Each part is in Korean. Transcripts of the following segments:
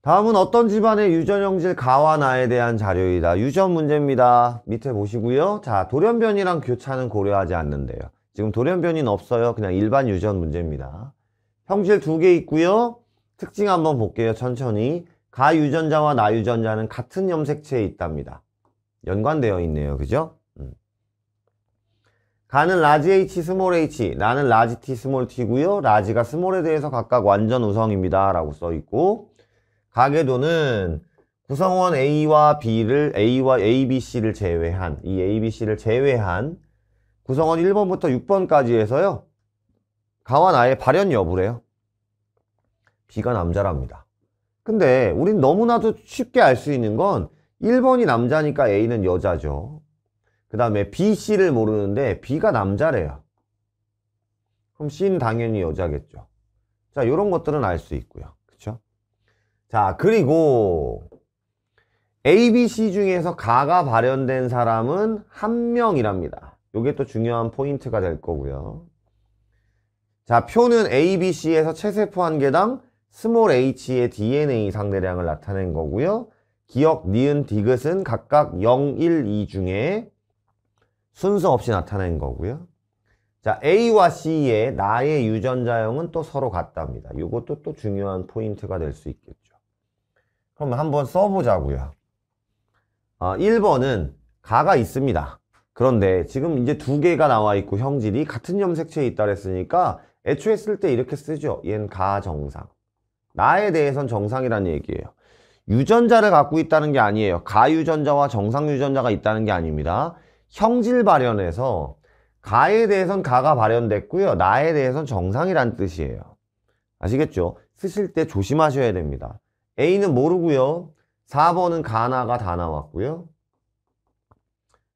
다음은 어떤 집안의 유전형질 가와 나에 대한 자료이다. 유전 문제입니다. 밑에 보시고요. 자, 돌연변이랑 교차는 고려하지 않는데요. 지금 돌연변이는 없어요. 그냥 일반 유전 문제입니다. 형질 2개 있고요. 특징 한번 볼게요. 천천히. 가 유전자와 나 유전자는 같은 염색체에 있답니다. 연관되어 있네요. 그죠? 가는 라지 H, 스몰 H, 나는 라지 T, 스몰 T고요. 라지가 스몰에 대해서 각각 완전 우성입니다. 라고 써있고, 가계도는 구성원 A와 B를, A와 A, B, C를 제외한, 이 A, B, C를 제외한 구성원 1번부터 6번까지 해서요. 가와 나의 발현 여부래요. B가 남자랍니다. 근데 우린 너무나도 쉽게 알 수 있는 건 1번이 남자니까 A는 여자죠. 그 다음에 B, C를 모르는데 B가 남자래요. 그럼 C는 당연히 여자겠죠. 자, 이런 것들은 알 수 있고요. 그쵸? 자, 그리고 A, B, C 중에서 가가 발현된 사람은 한 명이랍니다. 이게 또 중요한 포인트가 될 거고요. 자, 표는 A, B, C에서 체세포 한 개당 스몰 h의 DNA 상대량을 나타낸 거고요. 기억, 니은, 디귿은 각각 0, 1, 2 중에 순서 없이 나타낸 거고요. 자, A와 C의 나의 유전자형은 또 서로 같답니다. 이것도 또 중요한 포인트가 될 수 있겠죠. 그럼 한번 써보자고요. 1번은 가가 있습니다. 그런데 지금 이제 2개가 나와 있고 형질이 같은 염색체에 있다 그랬으니까 애초에 쓸 때 이렇게 쓰죠. 얘는 가정상. 나에 대해선 정상이란 얘기예요. 유전자를 갖고 있다는 게 아니에요. 가유전자와 정상 유전자가 있다는 게 아닙니다. 형질 발현에서 가에 대해선 가가 발현됐고요. 나에 대해선 정상이란 뜻이에요. 아시겠죠? 쓰실 때 조심하셔야 됩니다. A는 모르고요. 4번은 가나가 다 나왔고요.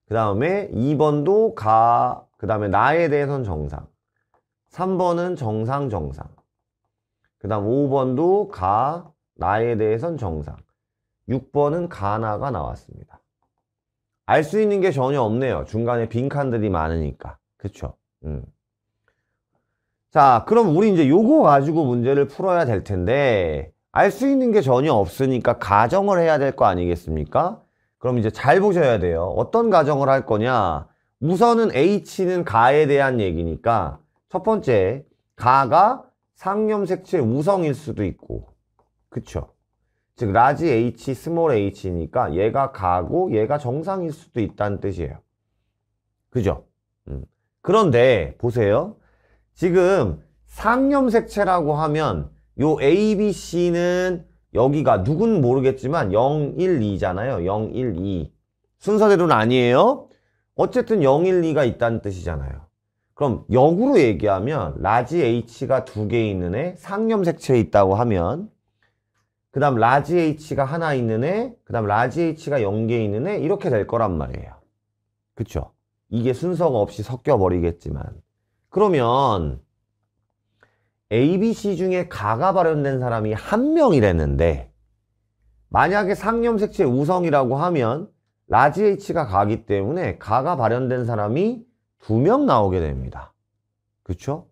그 다음에 2번도 가, 그 다음에 나에 대해선 정상. 3번은 정상. 그 다음 5번도 가, 나에 대해선 정상. 6번은 가나가 나왔습니다. 알 수 있는 게 전혀 없네요. 중간에 빈칸들이 많으니까. 그쵸? 자, 그럼 우리 이제 요거 가지고 문제를 풀어야 될 텐데, 알 수 있는 게 전혀 없으니까 가정을 해야 될 거 아니겠습니까? 그럼 이제 잘 보셔야 돼요. 어떤 가정을 할 거냐? 우선은 H는 가에 대한 얘기니까, 첫 번째, 가가 상염색체 우성일 수도 있고, 그쵸? 즉 라지 H, 스몰 h니까 얘가 가고 얘가 정상일 수도 있다는 뜻이에요. 그죠? 그런데 보세요. 지금 상염색체라고 하면 요 A, B, C는 여기가 누군 모르겠지만 0, 1, 2잖아요. 0, 1, 2. 순서대로는 아니에요. 어쨌든 0, 1, 2가 있다는 뜻이잖아요. 그럼 역으로 얘기하면 라지 H가 2개 있는 애, 상염색체에 있다고 하면 그 다음 라지 H가 하나 있는 애, 그 다음 라지 H가 0개 있는 애 이렇게 될 거란 말이에요. 그쵸? 이게 순서가 없이 섞여 버리겠지만 그러면 A, B, C 중에 가가 발현된 사람이 한 명이랬는데 만약에 상염색체 우성이라고 하면 라지 H가 가기 때문에 가가 발현된 사람이 2명 나오게 됩니다. 그쵸?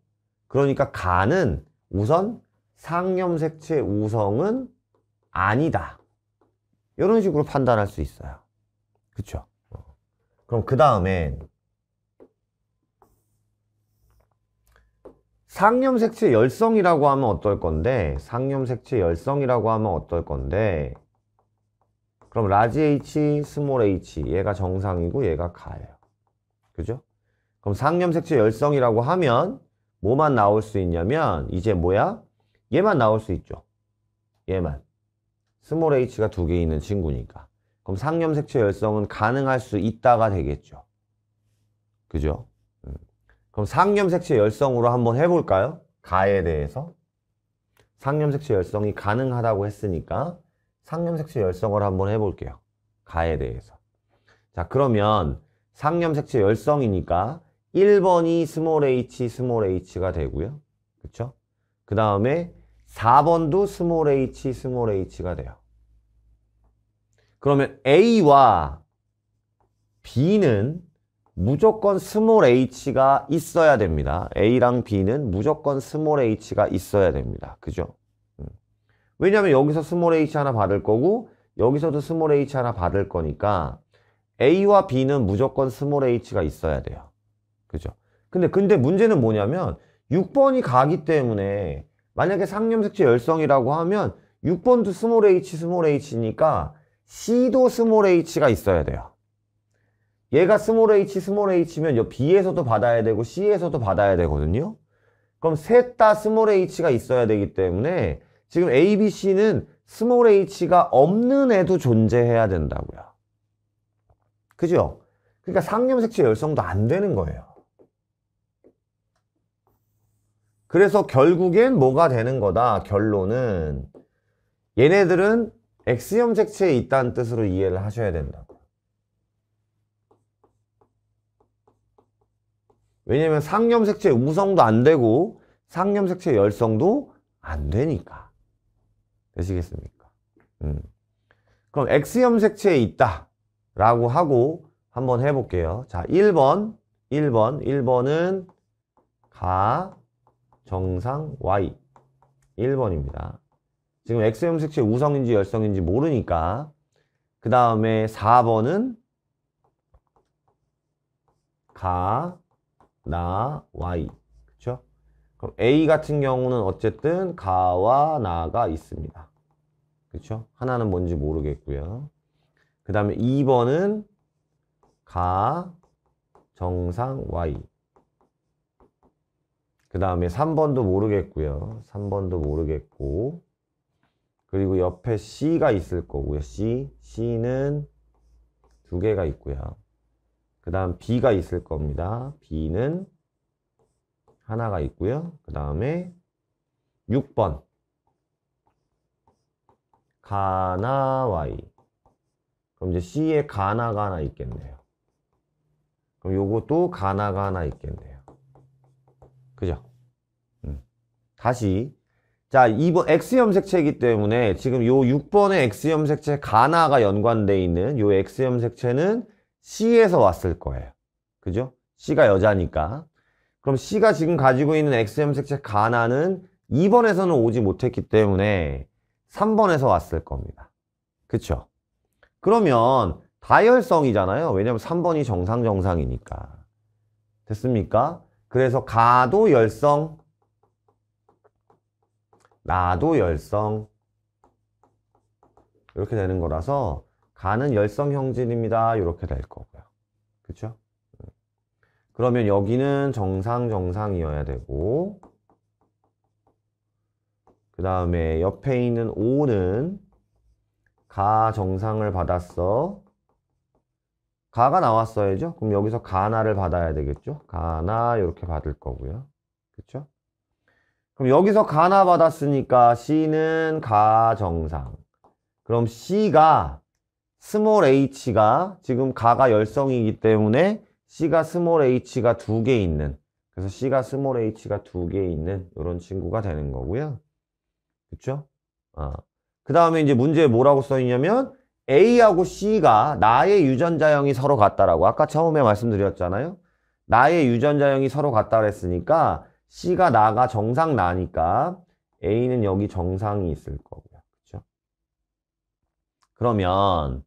그러니까 가는 우선 상염색체 우성은 아니다. 이런 식으로 판단할 수 있어요. 그쵸? 그럼 그 다음에 상염색체 열성이라고 하면 어떨 건데 상염색체 열성이라고 하면 어떨 건데 그럼 라지 H, 스몰 h 얘가 정상이고 얘가 가예요. 그죠? 그럼 상염색체 열성이라고 하면 뭐만 나올 수 있냐면 이제 뭐야? 얘만 나올 수 있죠. 얘만. 스몰 h가 2개 있는 친구니까. 그럼 상염색체 열성은 가능할 수 있다가 되겠죠. 그죠? 그럼 상염색체 열성으로 한번 해볼까요? 가에 대해서. 상염색체 열성이 가능하다고 했으니까 상염색체 열성을 한번 해볼게요. 가에 대해서. 자, 그러면 상염색체 열성이니까 1번이 스몰 h, 스몰 h가 되고요. 그쵸? 그 다음에 4번도 스몰 h, 스몰 h가 돼요. 그러면 A와 B는 무조건 스몰 h가 있어야 됩니다. A랑 B는 무조건 스몰 h가 있어야 됩니다. 그죠? 왜냐면 여기서 스몰 h 하나 받을 거고 여기서도 스몰 h 하나 받을 거니까 A와 B는 무조건 스몰 h가 있어야 돼요. 그죠? 근데 문제는 뭐냐면 6번이 가기 때문에 만약에 상념색채 열성이라고 하면 6번도 스몰 h니까 C도 스몰 h가 있어야 돼요. 얘가 스몰 h면 B에서도 받아야 되고 C에서도 받아야 되거든요. 그럼 셋 다 스몰 h가 있어야 되기 때문에 지금 A, B, C는 스몰 h가 없는 애도 존재해야 된다고요. 그죠? 그러니까 상념색채 열성도 안 되는 거예요. 그래서 결국엔 뭐가 되는 거다? 결론은 얘네들은 X형 색채에 있다는 뜻으로 이해를 하셔야 된다고. 왜냐면 상념색채 우성도 안 되고 상념색채 열성도 안 되니까. 되시겠습니까? 그럼 X형 색채에 있다 라고 하고 한번 해볼게요. 자, 1번은 가, 정상, Y 1번입니다. 지금 X형 색채 우성인지 열성인지 모르니까. 그 다음에 4번은 가, 나, Y. 그쵸? 그럼 A 같은 경우는 어쨌든 가와 나가 있습니다. 그쵸? 하나는 뭔지 모르겠고요. 그 다음에 2번은 가, 정상, Y. 그 다음에 3번도 모르겠고요. 3번도 모르겠고. 그리고 옆에 C가 있을 거고요. C는 두 개가 있고요. 그 다음 B가 있을 겁니다. B는 하나가 있고요. 그 다음에 6번 가나 Y. 그럼 이제 C에 가나가 하나 있겠네요. 그럼 요것도 가나가 하나 있겠네요. 그죠? 다시. 자, 2번 X염색체이기 때문에 지금 요 6번의 X염색체 가나가 연관되어 있는 요 X염색체는 C에서 왔을 거예요. 그죠? C가 여자니까. 그럼 C가 지금 가지고 있는 X염색체 가나는 2번에서는 오지 못했기 때문에 3번에서 왔을 겁니다. 그쵸? 그러면 다열성이잖아요. 왜냐면 3번이 정상이니까. 됐습니까? 그래서 가도 열성, 나도 열성 이렇게 되는 거라서 가는 열성 형질입니다. 이렇게 될 거고요. 그쵸? 그러면 여기는 정상이어야 되고 그 다음에 옆에 있는 O는 가 정상을 받았어. 가가 나왔어야죠. 그럼 여기서 가나를 받아야 되겠죠. 가나 이렇게 받을 거고요. 그쵸? 그럼 여기서 가나 받았으니까 C는 가 정상. 그럼 C가 스몰 h가 지금 가가 열성이기 때문에 C가 스몰 h가 두 개 있는, 그래서 C가 스몰 h가 두 개 있는 이런 친구가 되는 거고요. 그쵸? 그 다음에 이제 문제에 뭐라고 써있냐면 A하고 C가 나의 유전자형이 서로 같다라고 아까 처음에 말씀드렸잖아요. 나의 유전자형이 서로 같다 그랬으니까 C가 나가 정상 나니까 A는 여기 정상이 있을 거고요. 그쵸? 그러면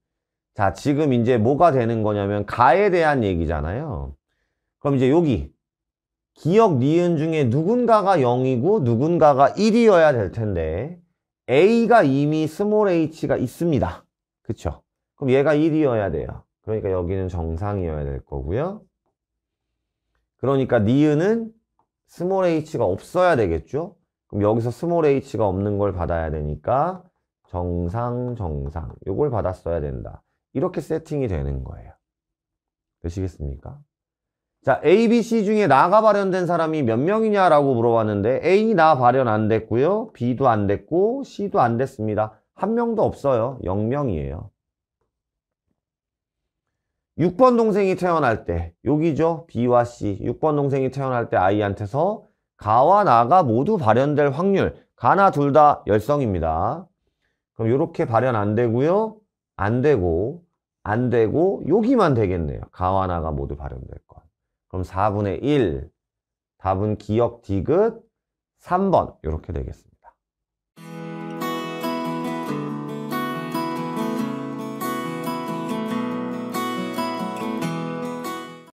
자, 지금 이제 뭐가 되는 거냐면 가에 대한 얘기잖아요. 그럼 이제 여기 기억 니은 중에 누군가가 0이고 누군가가 1이어야 될 텐데 A가 이미 스몰 h가 있습니다. 그쵸? 그럼 얘가 1이어야 돼요. 그러니까 여기는 정상이어야 될 거고요. 그러니까 니은은 스몰 h가 없어야 되겠죠? 그럼 여기서 스몰 h가 없는 걸 받아야 되니까 정상 요걸 받았어야 된다. 이렇게 세팅이 되는 거예요. 되시겠습니까? 자, A, B, C 중에 나가 발현된 사람이 몇 명이냐라고 물어봤는데 A 나 발현 안 됐고요. B도 안 됐고 C도 안 됐습니다. 한 명도 없어요. 0명이에요. 6번 동생이 태어날 때 여기죠. B와 C. 6번 동생이 태어날 때 아이한테서 가와 나가 모두 발현될 확률. 가나 둘 다 열성입니다. 그럼 이렇게 발현 안 되고요. 안 되고 여기만 되겠네요. 가와 나가 모두 발현될 것. 그럼 4분의 1 답은 기억 디귿 3번 이렇게 되겠습니다.